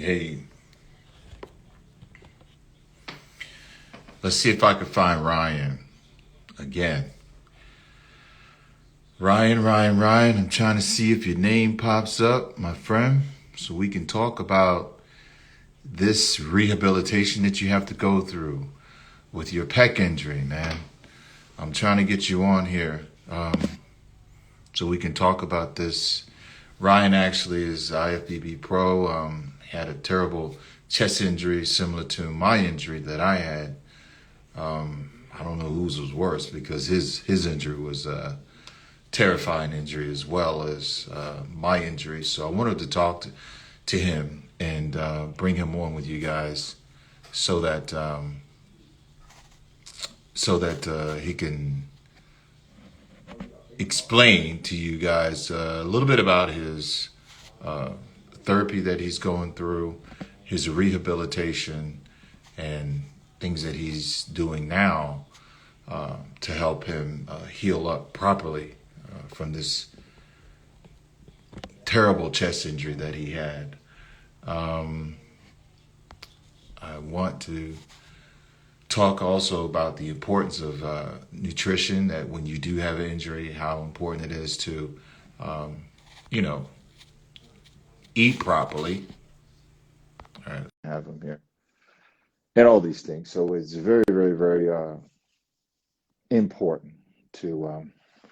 Hey, let's see if I can find Ryan again. Ryan, I'm trying to see if your name pops up, my friend, so we can talk about this rehabilitation that you have to go through with your pec injury, man. I'm trying to get you on here so we can talk about this. Ryan actually is IFBB pro. Had a terrible chest injury similar to my injury that I had. I don't know whose was worse because his injury was a terrifying injury as well as my injury. So I wanted to talk to him and bring him on with you guys so that he can explain to you guys a little bit about his therapy that he's going through, his rehabilitation, and things that he's doing now to help him heal up properly from this terrible chest injury that he had. I want to talk also about the importance of nutrition, that when you do have an injury, how important it is to, you know, eat properly. All right. Have him here and all these things. So it's very, very, very important to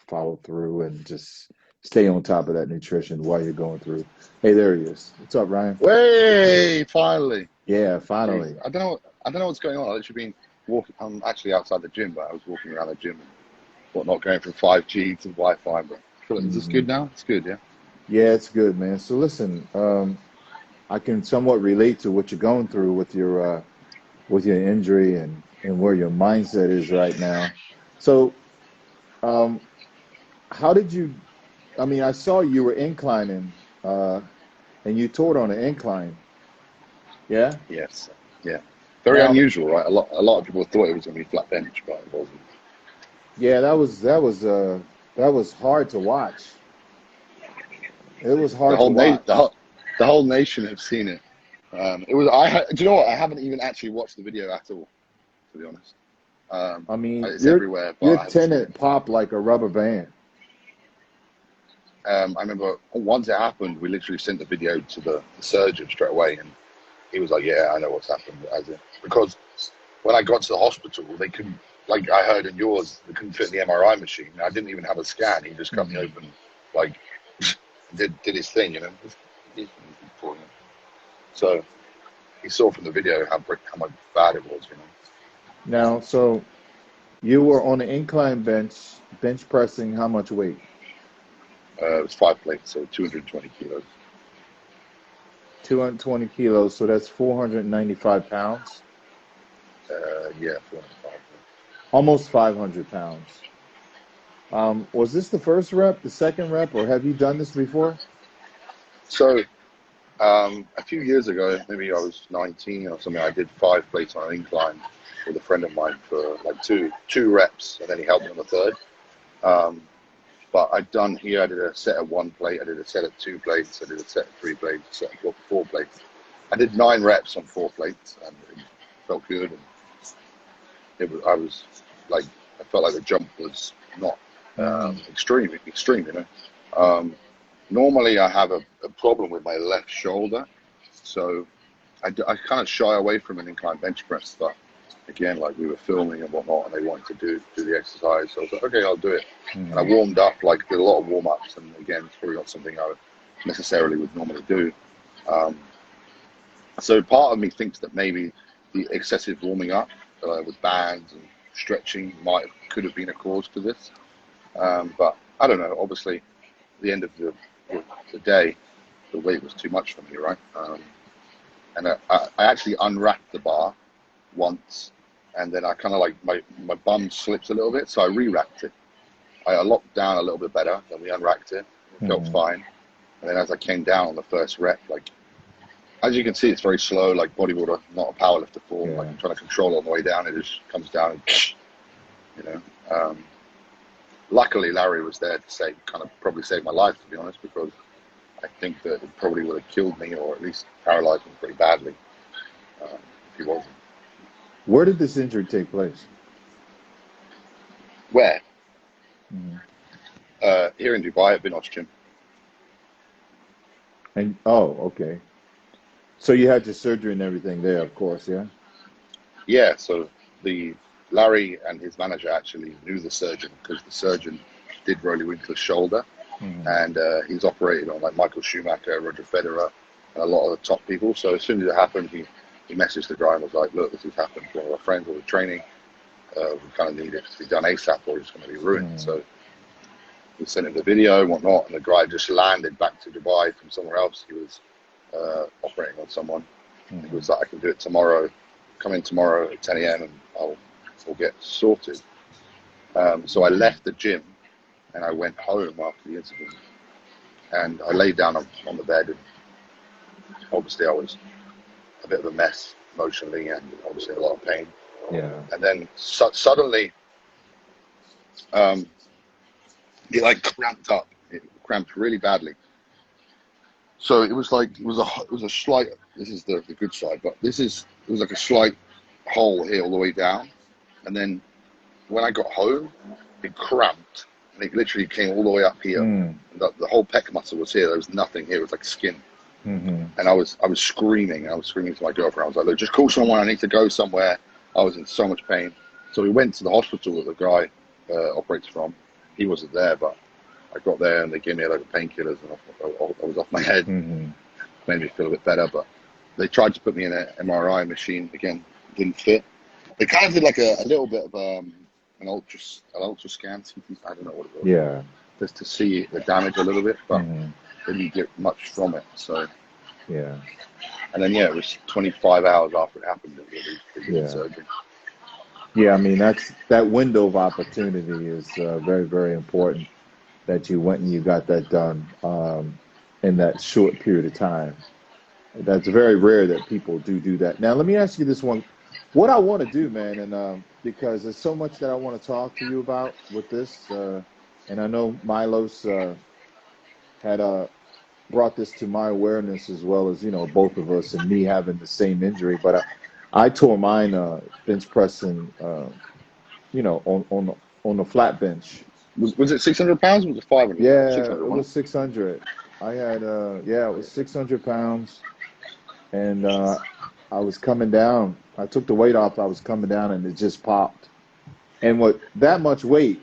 follow through and just stay on top of that nutrition while you're going through. Hey, there he is. What's up, Ryan? Way, finally. Yeah, Jeez. finally. I don't know what's going on. I've literally been walking. I'm actually outside the gym, but I was walking around the gym and whatnot, going from 5G to Wi-Fi. But is this Hmm. good now? It's good, yeah. Yeah, it's good, man. So listen, I can somewhat relate to what you're going through with your injury and where your mindset is right now. So, um, how did you? I mean, I saw you were inclining, and you tore it on an incline. Yeah. Yes, yeah. Very Now, unusual, right? A lot of people thought it was going to be flat bench, but it wasn't. yeah, that was hard to watch. It was The hard to whole nation, watch. the whole nation have seen it. It was. Do you know what? I haven't even actually watched the video at all, to be honest. I mean, It's everywhere, but your I haven't seen it. tenant popped like a rubber band. I remember once it happened, we literally sent the video to the surgeon straight away, and he was like, "Yeah, I know what's happened." As in, because when I got to the hospital, they couldn't, like I heard in yours, they couldn't fit in the MRI machine. I didn't even have a scan. He just cut me Hmm. open, like did his thing, you know. So he saw from the video how much bad it was, you know. Now, so you were on an incline bench pressing how much weight? It was 5 plates, so 220 kilos. 220 kilos, so that's 495 pounds, Yeah, 405. almost 500 pounds. Was this the first rep, the second rep, or have you done this before? So a few years ago, maybe I was 19 or something, I did 5 plates on an incline with a friend of mine for like two reps, and then he helped me on the third. Um, but I did a set of 1 plate, I did a set of 2 plates, I did a set of 3 plates, a set of 4 plates. I did 9 reps on 4 plates, and it felt good. And I was like, I felt like the jump was not Hmm. extreme, you know. Um, Normally, I have a problem with my left shoulder, so I kind of shy away from an incline bench press. But again, like we were filming and whatnot, and they wanted to do the exercise, so I was like, okay, I'll do it. And I Hmm. warmed up, like did a lot of warm ups, and again, it's probably not something I would necessarily would normally do. Um, so part of me thinks that maybe the excessive warming up with bands and stretching could have been a cause to this. But I don't know. Obviously, at the end of the day, the weight was too much for me, right? And I actually unwrapped the bar once, and then I kind of like my bum slipped a little bit, so I re-wrapped it. I locked down a little bit better, then we unwrapped it. It felt Hmm. fine. And then as I came down on the first rep, like as you can see, it's very slow, like bodybuilder, not a powerlifter form. Like Yeah. I'm trying to control it on the way down, it just comes down and you know. Luckily, Larry was there to probably save my life, to be honest, because think that it probably would have killed me, or at least paralyzed me pretty badly, if he wasn't. Where did this injury take place? Where? Hmm. Here in Dubai at Binosh Gym. And oh, okay. So you had your surgery and everything there, of course, yeah. Yeah, so the Larry and his manager actually knew the surgeon, because the surgeon did Rolly Winkler's shoulder, Hmm. and he's operated on like Michael Schumacher, Roger Federer, and a lot of the top people. So as soon as it happened, he messaged the guy and was like, "Look, this has happened to one of our friends with training. We kind of need it to be done ASAP, or it's going to be ruined." Hmm. So we sent him the video and whatnot, and the guy just landed back to Dubai from somewhere else. He was operating on someone. He Hmm. was like, "I can do it tomorrow. Come in tomorrow at 10 a.m. and I'll get sorted." So I left the gym and I went home after the incident, and I laid down on the bed, and obviously I was a bit of a mess emotionally, and obviously a lot of pain. Yeah. And then suddenly, um, it like cramped up. It cramped really badly. So it was like it was a slight. This is the good side, but it was like a slight hole here all the way down, and then when I got home, it cramped, and it literally came all the way up here. Mm. And the whole pec muscle was here. There was nothing here. It was like skin. Hmm. And I was screaming. I was screaming to my girlfriend. I was like, "Look, just call someone. I need to go somewhere." I was in so much pain. So we went to the hospital that the guy operates from. He wasn't there, but I got there and they gave me a load of painkillers, and I was off my head. Hmm. Made me feel a bit better, but they tried to put me in an MRI machine. Again, didn't fit. They kind of did like a little bit of an ultra scan. I don't know what it was, Yeah. just to see the damage a little bit, but Hmm. they didn't get much from it. So, Yeah. and then it was 25 hours after it happened that they did the Yeah. surgery. Yeah. I mean, that window of opportunity is very, very important that you went and you got that done in that short period of time. That's very rare that people do that. Now, let me ask you this one. What I want to do, man, and because there's so much that I want to talk to you about with this, and I know Milos had brought this to my awareness as well as both of us and me having the same injury. But I tore mine bench pressing, on the flat bench. Was it 600 pounds? Or was it 500? Yeah, 600, it wasn't was 600. I had yeah, it was 600 pounds, and I was coming down. I took the weight off. I was coming down, and it just popped. And with that much weight,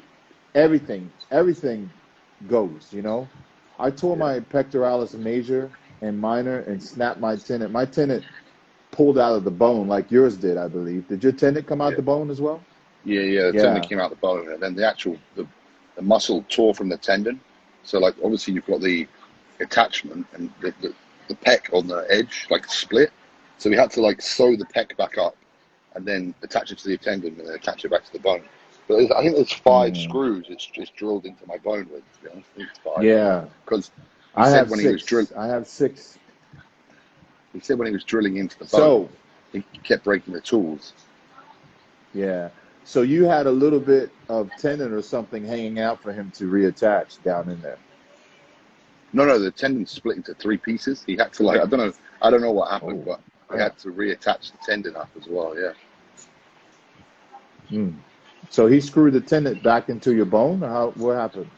everything goes. I tore it? Yeah. my pectoralis major and minor and snapped my tendon. My tendon pulled out of the bone like yours did, I believe. Did your tendon come out Yeah. the bone as well? Yeah. The tendon Yeah. came out the bone, and then the muscle tore from the tendon. So like obviously you've got the attachment, and the pec on the edge like split. So we had to like sew the pec back up and then attach it to the tendon and then attach it back to the bone. But I think there's 5 Hmm. screws it's just drilled into my bone with, to be honest. I think it's 5. Yeah. Because he I said have when he was six. I have six. drilling into the bone, So, he kept breaking the tools. yeah. So you had a little bit of tendon or something hanging out for him to reattach down in there. No, the tendon split into 3 pieces. He had to like I don't know what happened, Oh, but he crap. had to reattach the tendon up as well. Yeah. Hmm. So he screwed the tendon back into your bone, or what happened?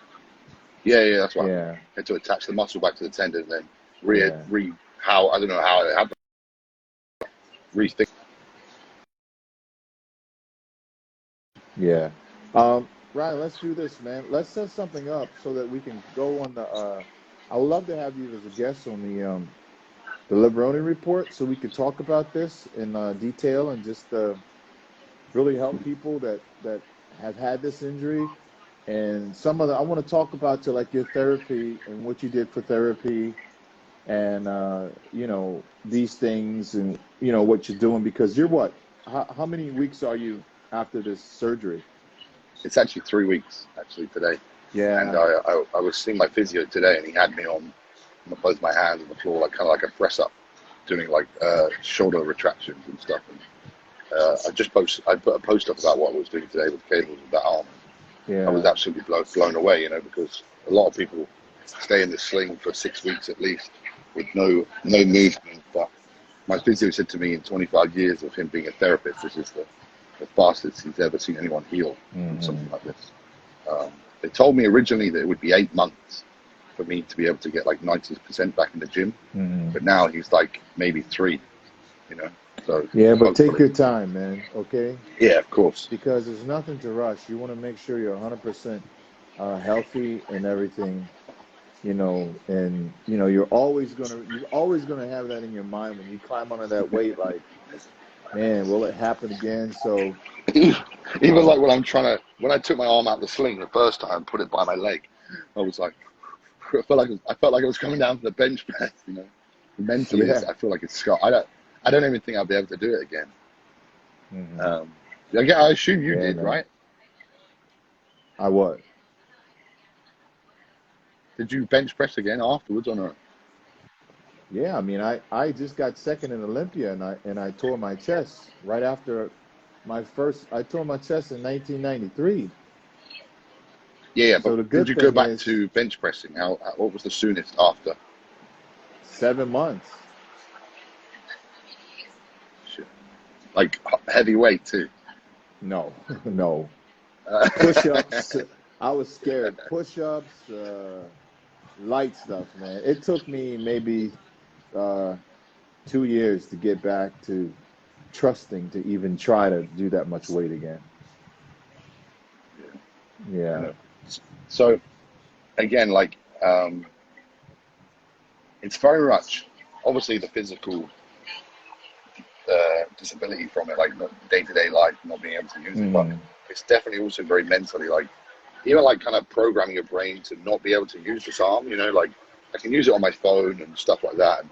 Yeah, that's what happened. Yeah. Had to attach the muscle back to the tendon and then Yeah. how I don't know how it happened. Rethink. Yeah. Ryan, let's do this, man. Let's set something up so that we can go on the. I would love to have you as a guest on the Levrone report, so we could talk about this in detail and just really help people that have had this injury. And some of the I want to talk about to like your therapy and what you did for therapy, and these things, and what you're doing, because you're what? How many weeks are you after this surgery? It's actually 3 weeks actually today, and Yeah. I was seeing my physio today, and he had me on both my hands on the floor, like kind of like a press up, doing like shoulder retractions and stuff. And I put a post up about what I was doing today with cables with that arm. I was Yeah. absolutely blown away, because a lot of people stay in the sling for 6 weeks at least with no movement. But my physio said to me, in 25 years of him being a therapist, this is the fastest he's ever seen anyone heal from something like this. They told me originally that it would be 8 months for me to be able to get like 90% back in the gym, but now he's like maybe 3, you know. So Yeah, but take hopefully, your time, man. Okay, yeah, of course, because there's nothing to rush. You want to make sure you're 100% healthy and everything. You know, and you know you're always gonna have that in your mind when you climb onto that weight. Like, man, will it happen again? So, even uh, like when I took my arm out the sling the first time, put it by my leg, I was like, I felt like I was coming down to the bench press, you know. Mentally, yeah, I feel like it's scarred. I don't even think I'll be able to do it again. hmm Yeah, I assume you yeah, did, man. right? I what? Did you bench press again afterwards or not? Yeah, I mean, I just got second in Olympia, and I tore my chest right after my first. I tore my chest in 1993. Yeah, but So the did good you go thing back is to bench pressing? What was the soonest after? 7 months. Shit. Like heavyweight too. No, no Uh, push-ups. I was scared. Push-ups, light stuff, man. It took me maybe uh, 2 years to get back to trusting to even try to do that much weight again. I Yeah. know. So again, like it's very much obviously the physical disability from it, like not day-to-day life, not being able to use it, but hmm it's definitely also very mentally, like even like kind of programming your brain to not be able to use this arm, you know, like I can use it on my phone and stuff like that. And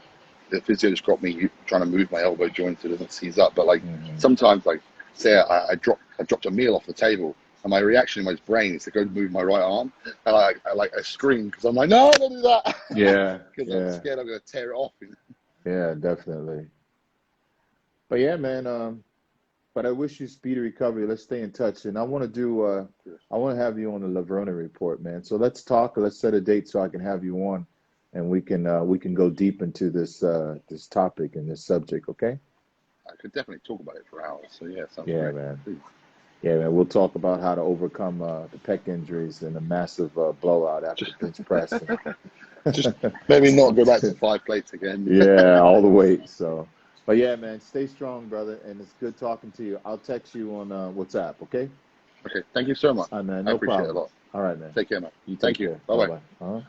the physio's got me trying to move my elbow joint so it doesn't seize up. But like hmm sometimes, like say I dropped a meal off the table, and my reaction in my brain is to go move my right arm, and I scream because I'm like, no, don't do that, Yeah. because I'm Yeah. scared I'm gonna tear it off. You know? Yeah. Definitely. But yeah, man. But I wish you speedy recovery. Let's stay in touch, and I want to do. I want to have you on the Levrone report, man. So let's talk. Let's set a date so I can have you on, and we can go deep into this topic and this subject. Okay? I could definitely talk about it for hours. So yeah, sounds Yeah, great. man. Please. Yeah, man. We'll talk about how to overcome the pec injuries and a massive blowout after Just, bench press. just maybe not go back to 5 plates again. Yeah, all the way. So, but yeah, man, stay strong, brother, and it's good talking to you. I'll text you on WhatsApp. Okay? Okay, thank you so much. All right, man. I No appreciate it a problem. lot. All right, man. Take care, man. You take Thank you. care. Bye Bye bye. bye. Uh-huh.